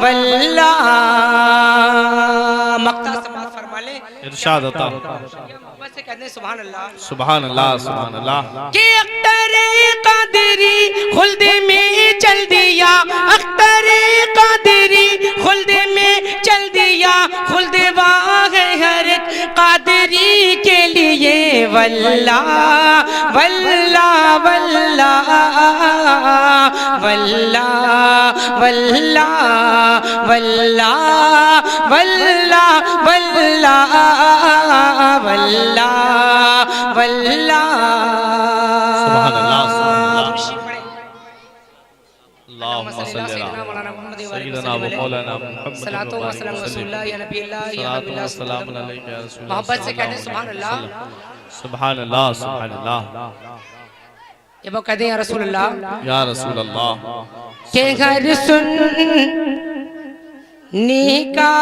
واللہ مقطع سماعت فرما لیں ارشاد عطا محبت سے کہتے ہیں سبحان اللہ سبحان اللہ سبحان اللہ کہ اختر قادری خلد میں چل دیا اختر قادری خلد میں چل دیا خلد واہ ہر ایک قادری کے لیے واللہ واللہ واللہ واللہ واللہ واللہ واللہ واللہ واللہ واللہ سبحان اللہ سبحان اللہ تشریف پڑھیں اللہم صلی اللہ سیدنا و مولانا محمد صلاۃ و سلام رسول اللہ یا نبی اللہ یا حبیب اللہ السلام علیکم یا رسول اللہ محبت سے کہتے ہیں سبحان اللہ سبحان اللہ سبحان اللہ جب وہ کہتے ہیں یا رسول اللہ یا رسول اللہ کہ ہر سننے کا